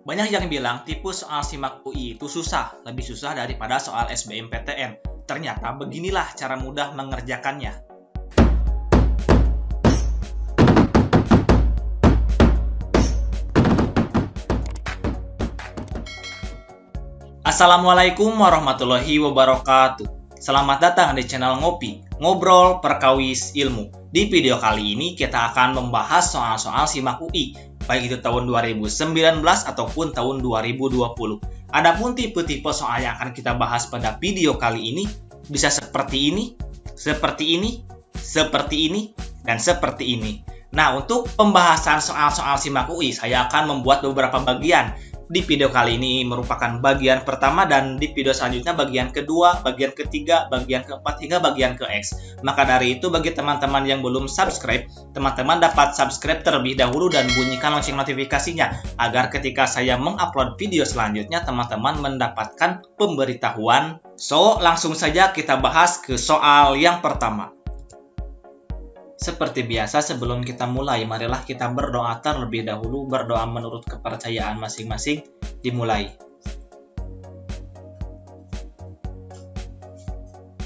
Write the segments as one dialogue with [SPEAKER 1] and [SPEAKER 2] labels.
[SPEAKER 1] Banyak yang bilang tipe soal SIMAK UI itu susah, lebih susah daripada soal SBMPTN. Ternyata beginilah cara mudah mengerjakannya. Assalamualaikum warahmatullahi wabarakatuh. Selamat datang di channel Ngopi, Ngobrol Perkawis Ilmu. Di video kali ini kita akan membahas soal-soal SIMAK UI, baik itu tahun 2019 ataupun tahun 2020. Adapun tipe-tipe soal yang akan kita bahas pada video kali ini bisa seperti ini, seperti ini, seperti ini, dan seperti ini. Nah, untuk pembahasan soal-soal SIMAK UI, saya akan membuat beberapa bagian. Di video kali ini merupakan bagian pertama dan di video selanjutnya bagian kedua, bagian ketiga, bagian keempat, hingga bagian ke X. Maka dari itu bagi teman-teman yang belum subscribe, teman-teman dapat subscribe terlebih dahulu dan bunyikan lonceng notifikasinya agar ketika saya mengupload video selanjutnya teman-teman mendapatkan pemberitahuan. So, langsung saja kita bahas ke soal yang pertama. Seperti biasa, sebelum kita mulai, marilah kita berdoa terlebih dahulu. Berdoa menurut kepercayaan masing-masing. Dimulai.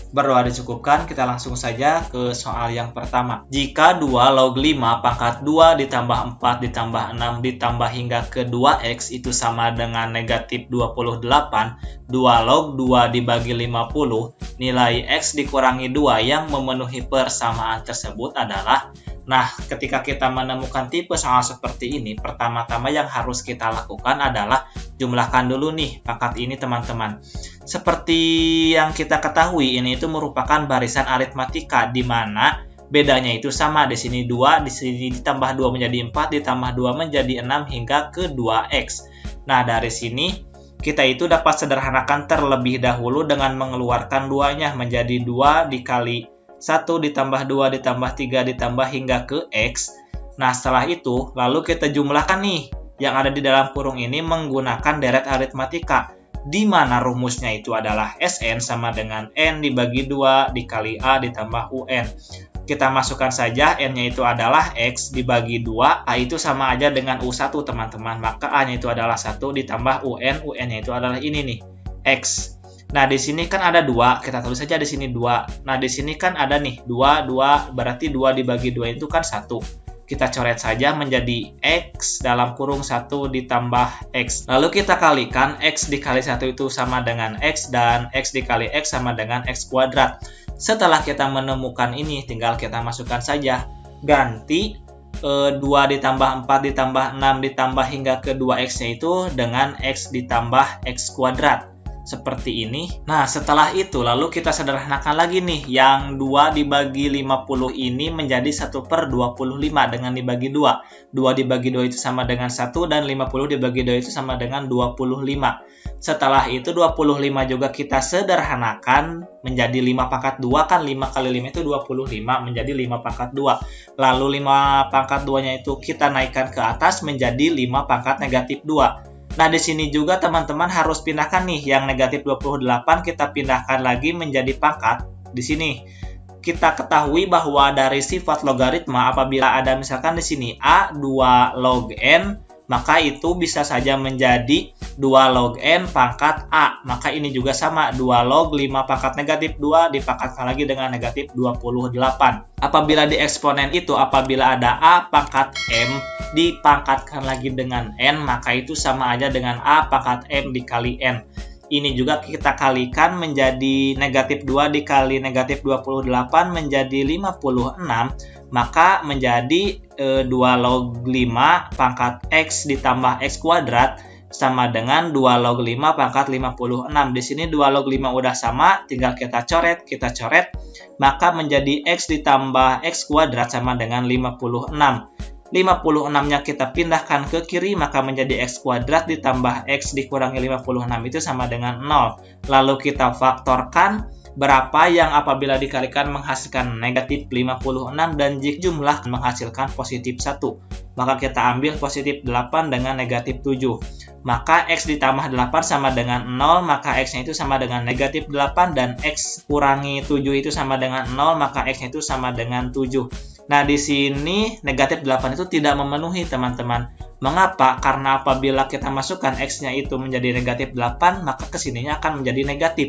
[SPEAKER 1] Berdoa dicukupkan, kita langsung saja ke soal yang pertama. Jika 2 log 5 pangkat 2 ditambah 4 ditambah 6 ditambah hingga ke 2x itu sama dengan negatif 28, 2 log 2 dibagi 50, nilai x dikurangi 2 yang memenuhi persamaan tersebut adalah. Nah, ketika kita menemukan tipe soal seperti ini, pertama-tama yang harus kita lakukan adalah jumlahkan dulu nih pangkat ini, teman-teman. Seperti yang kita ketahui, ini itu merupakan barisan aritmatika di mana bedanya itu sama. Di sini 2, di sini ditambah 2 menjadi 4, ditambah 2 menjadi 6 hingga ke 2x. Nah, dari sini kita itu dapat sederhanakan terlebih dahulu dengan mengeluarkan 2-nya menjadi 2 dikali 1 ditambah 2 ditambah 3 ditambah hingga ke x. Nah, setelah itu lalu kita jumlahkan nih yang ada di dalam kurung ini menggunakan deret aritmatika, di mana rumusnya itu adalah Sn sama dengan N dibagi 2 dikali A ditambah UN. Kita masukkan saja N-nya itu adalah X dibagi 2, A itu sama aja dengan U1, teman-teman. Maka A-nya itu adalah 1 ditambah UN, UN-nya itu adalah ini nih, X. Nah, di sini kan ada 2, kita tulis saja di sini 2. Nah, di sini kan ada nih 2, berarti 2 dibagi 2 itu kan 1. Kita coret saja menjadi X dalam kurung 1 ditambah X. Lalu kita kalikan X dikali 1 itu sama dengan X dan X dikali X sama dengan X kuadrat. Setelah kita menemukan ini, tinggal kita masukkan saja. Ganti 2 ditambah 4 ditambah 6 ditambah hingga ke 2x-nya itu dengan X ditambah X kuadrat. Seperti ini. Nah, setelah itu lalu kita sederhanakan lagi nih. Yang 2 dibagi 50 ini menjadi 1/25 dengan dibagi 2. 2 dibagi 2 itu sama dengan 1 dan 50 dibagi 2 itu sama dengan 25. Setelah itu 25 juga kita sederhanakan menjadi 5 pangkat 2, kan 5 kali 5 itu 25 menjadi 5 pangkat 2. Lalu 5 pangkat 2-nya itu kita naikkan ke atas menjadi 5 pangkat negatif 2. Nah, di sini juga teman-teman harus pindahkan nih yang negatif 28, kita pindahkan lagi menjadi pangkat. Di sini kita ketahui bahwa dari sifat logaritma apabila ada misalkan di sini A 2 log N, maka itu bisa saja menjadi 2 log N pangkat A. Maka ini juga sama, 2 log 5 pangkat negatif 2 dipangkatkan lagi dengan negatif 28. Apabila di eksponen itu, apabila ada A pangkat M dipangkatkan lagi dengan N, maka itu sama aja dengan A pangkat M dikali N. Ini juga kita kalikan menjadi negatif 2 dikali negatif 28 menjadi 56, maka menjadi 2 log 5 pangkat X ditambah X kuadrat sama dengan 2 log 5 pangkat 56. Di sini 2 log 5 udah sama, tinggal kita coret, maka menjadi X ditambah X kuadrat sama dengan 56. 56-nya kita pindahkan ke kiri, maka menjadi X kuadrat ditambah X dikurangi 56 itu sama dengan 0. Lalu kita faktorkan berapa yang apabila dikalikan menghasilkan negatif 56 dan jika jumlah menghasilkan positif 1. Maka kita ambil positif 8 dengan negatif 7. Maka X ditambah 8 sama dengan 0, maka X-nya itu sama dengan negatif 8 dan X kurangi 7 itu sama dengan 0, maka X-nya itu sama dengan 7. Nah, di sini negatif 8 itu tidak memenuhi, teman-teman. Mengapa? Karena apabila kita masukkan X-nya itu menjadi negatif 8, maka kesininya akan menjadi negatif.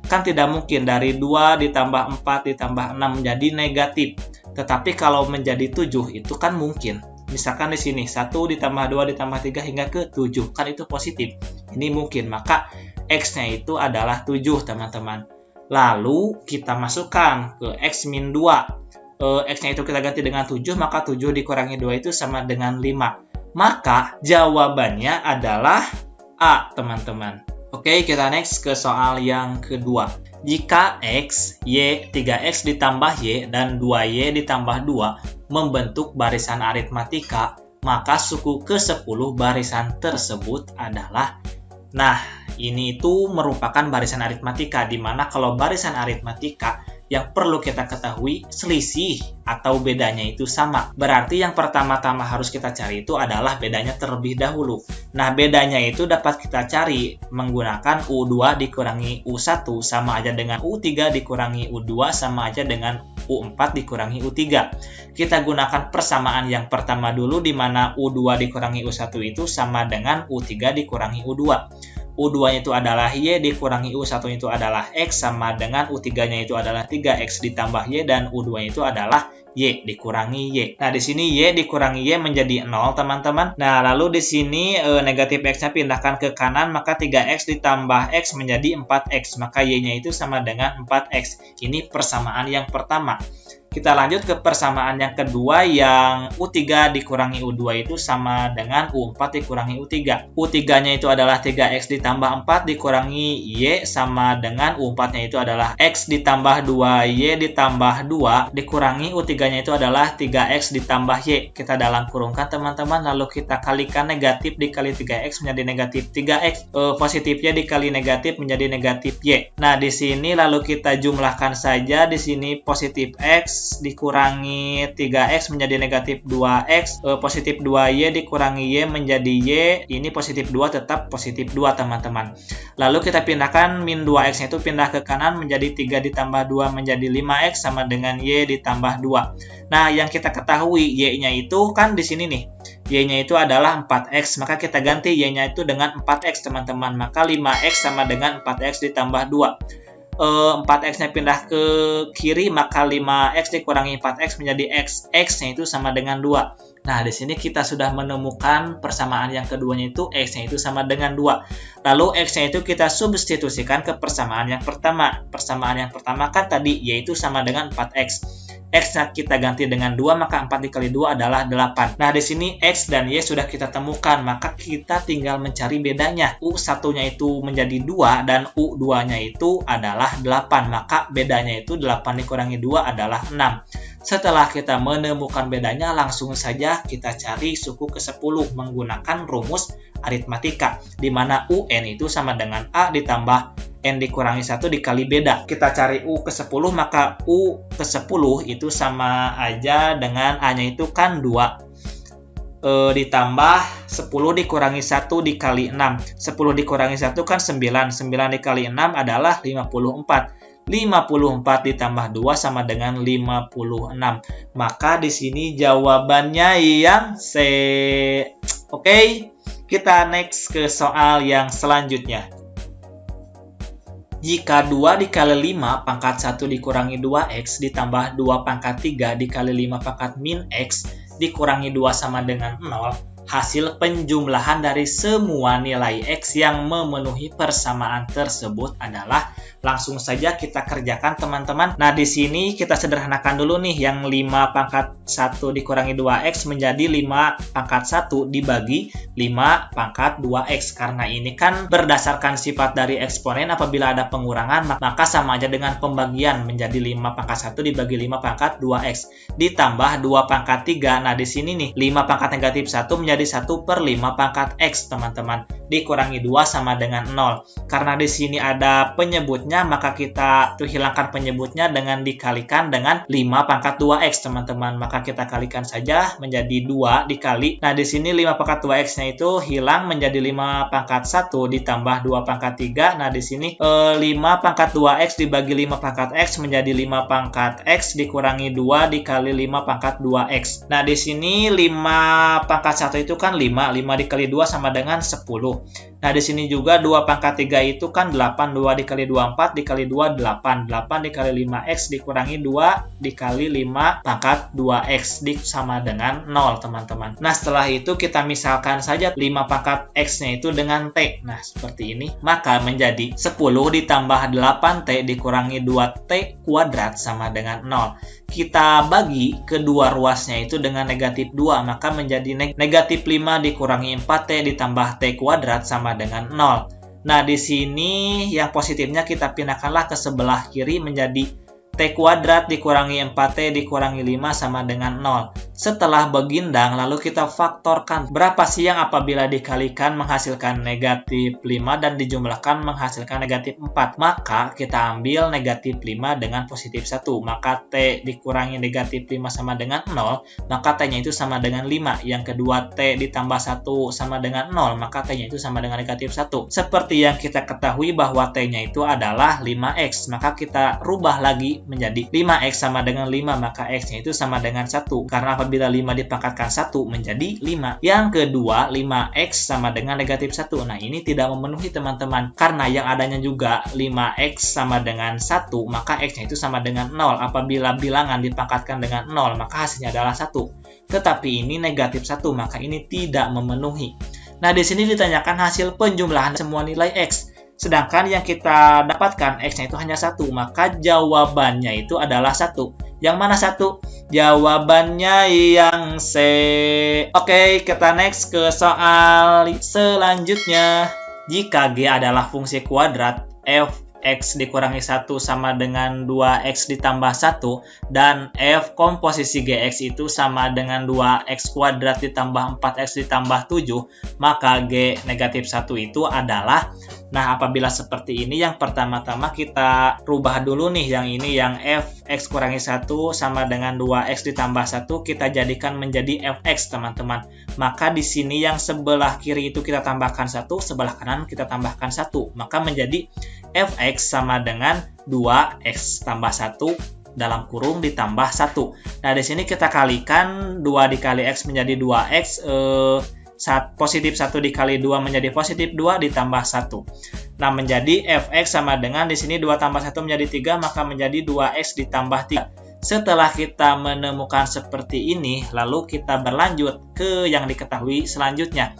[SPEAKER 1] Kan tidak mungkin dari 2 ditambah 4 ditambah 6 menjadi negatif. Tetapi kalau menjadi 7 itu kan mungkin. Misalkan di sini 1 ditambah 2 ditambah 3 hingga ke 7, kan itu positif. Ini mungkin, maka X-nya itu adalah 7, teman-teman. Lalu kita masukkan ke X min 2. X-nya itu kita ganti dengan 7, maka 7 dikurangi 2 itu sama dengan 5. Maka jawabannya adalah A, teman-teman. Oke, kita next ke soal yang kedua. Jika X, Y, 3X ditambah Y, dan 2Y ditambah 2 membentuk barisan aritmatika, maka suku ke-10 barisan tersebut adalah... Nah, ini itu merupakan barisan aritmatika, di mana kalau barisan aritmatika yang perlu kita ketahui selisih atau bedanya itu sama. Berarti yang pertama-tama harus kita cari itu adalah bedanya terlebih dahulu. Nah, bedanya itu dapat kita cari menggunakan U2 dikurangi U1 sama aja dengan U3 dikurangi U2 sama aja dengan U4 dikurangi U3. Kita gunakan persamaan yang pertama dulu, di mana U2 dikurangi U1 itu sama dengan U3 dikurangi U2. U2-nya itu adalah Y dikurangi U1 itu adalah X sama dengan U3-nya itu adalah 3X ditambah Y, dan U2-nya itu adalah Y dikurangi Y. Nah, di sini Y dikurangi Y menjadi 0, teman-teman. Nah, lalu di sini negatif X-nya pindahkan ke kanan, maka 3X ditambah X menjadi 4X. Maka Y-nya itu sama dengan 4X. Ini persamaan yang pertama. Kita lanjut ke persamaan yang kedua, yang U3 dikurangi U2 itu sama dengan U4 dikurangi U3. U3-nya itu adalah 3X ditambah 4 dikurangi Y sama dengan U4-nya itu adalah X ditambah 2Y ditambah 2 dikurangi U3-nya itu adalah 3X ditambah Y. Kita dalam kurungkan, teman-teman, lalu kita kalikan negatif dikali 3X menjadi negatif 3X. Positifnya dikali negatif menjadi negatif Y. Nah, di sini lalu kita jumlahkan saja. Di sini positif X dikurangi 3X menjadi negatif 2X, positif 2Y dikurangi Y menjadi Y, ini positif 2 tetap positif 2, teman-teman. Lalu kita pindahkan min 2X itu pindah ke kanan menjadi 3 ditambah 2 menjadi 5X sama dengan Y ditambah 2. Nah, yang kita ketahui Y-nya itu kan di sini nih, Y-nya itu adalah 4X, maka kita ganti Y-nya itu dengan 4X, teman-teman. Maka 5X sama dengan 4X ditambah 2. 4X-nya pindah ke kiri, maka 5X dikurangi 4X menjadi X. X-nya itu sama dengan 2. Nah, di sini kita sudah menemukan persamaan yang keduanya itu X-nya itu sama dengan 2. Lalu X-nya itu kita substitusikan ke persamaan yang pertama. Persamaan yang pertama kan tadi Y itu sama dengan 4X. X-nya kita ganti dengan 2, maka 4 dikali 2 adalah 8. Nah, di sini X dan Y sudah kita temukan, maka kita tinggal mencari bedanya. U1-nya itu menjadi 2 dan U2-nya itu adalah 8. Maka bedanya itu 8 dikurangi 2 adalah 6. Setelah kita menemukan bedanya, langsung saja kita cari suku ke-10 menggunakan rumus aritmatika, di mana UN itu sama dengan A ditambah N dikurangi 1 dikali beda. Kita cari U ke-10, maka U ke-10 itu sama aja dengan A-nya itu kan 2. Ditambah 10 dikurangi 1 dikali 6. 10 dikurangi 1 kan 9. 9 dikali 6 adalah 54. 54 ditambah 2 sama dengan 56. Maka di sini jawabannya yang C. Oke, kita next ke soal yang selanjutnya. Jika 2 dikali 5 pangkat 1 dikurangi 2X ditambah 2 pangkat 3 dikali 5 pangkat min X dikurangi 2 sama dengan 0, hasil penjumlahan dari semua nilai X yang memenuhi persamaan tersebut adalah, langsung saja kita kerjakan, teman-teman. Nah, di sini kita sederhanakan dulu nih, yang 5 pangkat 1 dikurangi 2X menjadi 5 pangkat 1 dibagi 5 pangkat 2X. Karena ini kan berdasarkan sifat dari eksponen, apabila ada pengurangan, maka sama aja dengan pembagian, menjadi 5 pangkat 1 dibagi 5 pangkat 2X. Ditambah 2 pangkat 3, nah di sini nih, 5 pangkat negatif 1 menjadi 1/5 pangkat X, teman-teman. dikurangi 2 sama dengan 0. Karena di sini ada penyebutnya, maka kita hilangkan penyebutnya dengan dikalikan dengan 5 pangkat 2x, teman-teman. Maka kita kalikan saja menjadi 2 dikali. Nah, di sini 5 pangkat 2x-nya itu hilang menjadi 5 pangkat 1 ditambah 2 pangkat 3. Nah, di sini 5 pangkat 2x dibagi 5 pangkat x menjadi 5 pangkat x dikurangi 2 dikali 5 pangkat 2x. Nah, di sini 5 pangkat 1 itu kan 5. 5 dikali 2 sama dengan 10. Nah, di sini juga 2 pangkat 3 itu kan 8. 2 dikali 2, 4. Dikali 2, 8. 8 dikali 5x dikurangi 2 dikali 5 pangkat 2x sama dengan 0, teman-teman. Nah, setelah itu kita misalkan saja 5 pangkat x-nya itu dengan t. Nah, seperti ini. Maka menjadi 10 ditambah 8t dikurangi 2t kuadrat sama dengan 0. Kita bagi kedua ruasnya itu dengan negatif 2, maka menjadi negatif 5 dikurangi 4t ditambah t kuadrat sama dengan 0. Nah, di sini yang positifnya kita pindahkanlah ke sebelah kiri menjadi t kuadrat dikurangi 4t dikurangi 5 sama dengan 0. Setelah begindang, lalu kita faktorkan. Berapa sih yang apabila dikalikan menghasilkan negatif 5 dan dijumlahkan menghasilkan negatif 4? Maka kita ambil negatif 5 dengan positif 1. Maka t dikurangi negatif 5 sama dengan 0, maka t-nya itu sama dengan 5. Yang kedua, t ditambah 1 sama dengan 0, maka t-nya itu sama dengan negatif 1. Seperti yang kita ketahui bahwa t-nya itu adalah 5x, maka kita rubah lagi menjadi 5x sama dengan 5, maka x-nya itu sama dengan 1. Karena apabila 5 dipangkatkan 1 menjadi 5. Yang kedua, 5x sama dengan negatif 1. Nah, ini tidak memenuhi, teman-teman. Karena yang adanya juga 5x sama dengan 1, maka x-nya itu sama dengan 0. Apabila bilangan dipangkatkan dengan 0, maka hasilnya adalah 1. Tetapi ini negatif 1, maka ini tidak memenuhi. Nah, di sini ditanyakan hasil penjumlahan semua nilai x. Sedangkan yang kita dapatkan x-nya itu hanya 1, maka jawabannya itu adalah 1. Yang mana 1? Jawabannya yang C. Oke, kita next ke soal selanjutnya. Jika G adalah fungsi kuadrat, f(x) dikurangi 1 sama dengan 2x ditambah 1, dan f komposisi gx itu sama dengan 2x kuadrat ditambah 4x ditambah 7, maka g negatif 1 itu adalah. Nah, apabila seperti ini, yang pertama-tama kita rubah dulu nih, yang ini yang f(x) kurangi 1 sama dengan 2x ditambah 1, kita jadikan menjadi fx, teman-teman. Maka di sini yang sebelah kiri itu kita tambahkan 1, sebelah kanan kita tambahkan 1, maka menjadi fx sama dengan 2x tambah 1 dalam kurung ditambah 1. Nah, di sini kita kalikan 2 dikali x menjadi 2x, positif 1 dikali 2 menjadi positif 2 ditambah 1. Nah, menjadi fx sama dengan di sini 2 tambah 1 menjadi 3, maka menjadi 2x ditambah 3. Setelah kita menemukan seperti ini, lalu kita berlanjut ke yang diketahui selanjutnya.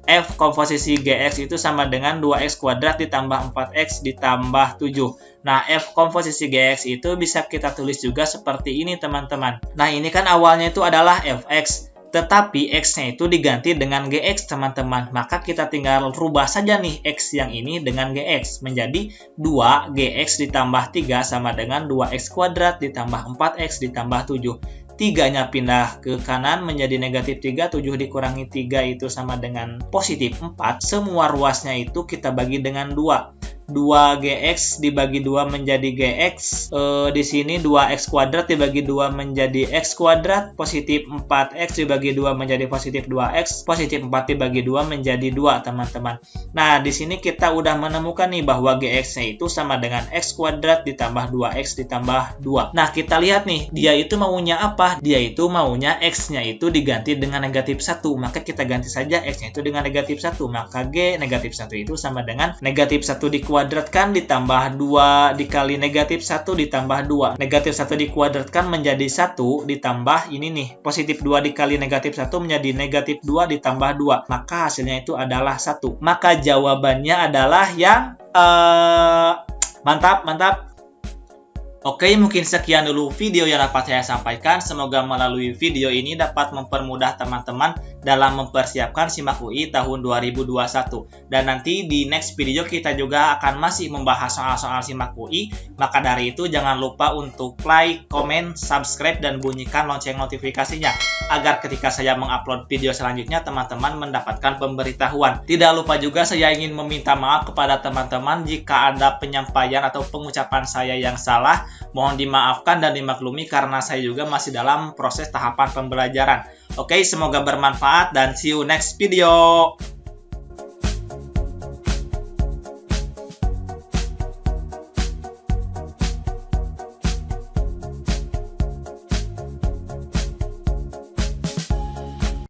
[SPEAKER 1] F komposisi gx itu sama dengan 2x kuadrat ditambah 4x ditambah 7. Nah, f komposisi gx itu bisa kita tulis juga seperti ini, teman-teman. Nah, ini kan awalnya itu adalah fx, tetapi x-nya itu diganti dengan gx, teman-teman. Maka kita tinggal rubah saja nih x yang ini dengan gx menjadi 2gx ditambah 3 sama dengan 2x kuadrat ditambah 4x ditambah 7. 3-nya pindah ke kanan menjadi negatif 3, 7 dikurangi 3 itu sama dengan positif 4. Semua ruasnya itu kita bagi dengan 2. 2gx dibagi 2 menjadi gx. Di sini 2x kuadrat dibagi 2 menjadi x kuadrat. Positif 4x dibagi 2 menjadi positif 2x. Positif 4 dibagi 2 menjadi 2, teman-teman. Nah, di sini kita udah menemukan nih bahwa gx-nya itu sama dengan x kuadrat ditambah 2x ditambah 2. Nah, kita lihat nih, dia itu maunya apa? Dia itu maunya x-nya itu diganti dengan negatif 1. Maka kita ganti saja x-nya itu dengan negatif 1. Maka g negatif 1 itu sama dengan negatif 1 dikuadratkan ditambah 2 dikali negatif 1 ditambah 2. Negatif 1 dikuadratkan menjadi 1 ditambah ini nih, positif 2 dikali negatif 1 menjadi negatif 2 ditambah 2. Maka hasilnya itu adalah 1. Maka jawabannya adalah yang mantap. Oke, mungkin sekian dulu video yang dapat saya sampaikan. Semoga melalui video ini dapat mempermudah teman-teman dalam mempersiapkan SIMAK UI tahun 2021. Dan nanti di next video kita juga akan masih membahas soal-soal SIMAK UI. Maka dari itu jangan lupa untuk like, komen, subscribe, dan bunyikan lonceng notifikasinya. Agar ketika saya mengupload video selanjutnya, teman-teman mendapatkan pemberitahuan. Tidak lupa juga saya ingin meminta maaf kepada teman-teman jika ada penyampaian atau pengucapan saya yang salah. Mohon dimaafkan dan dimaklumi karena saya juga masih dalam proses tahapan pembelajaran. Oke, semoga bermanfaat dan see you next video.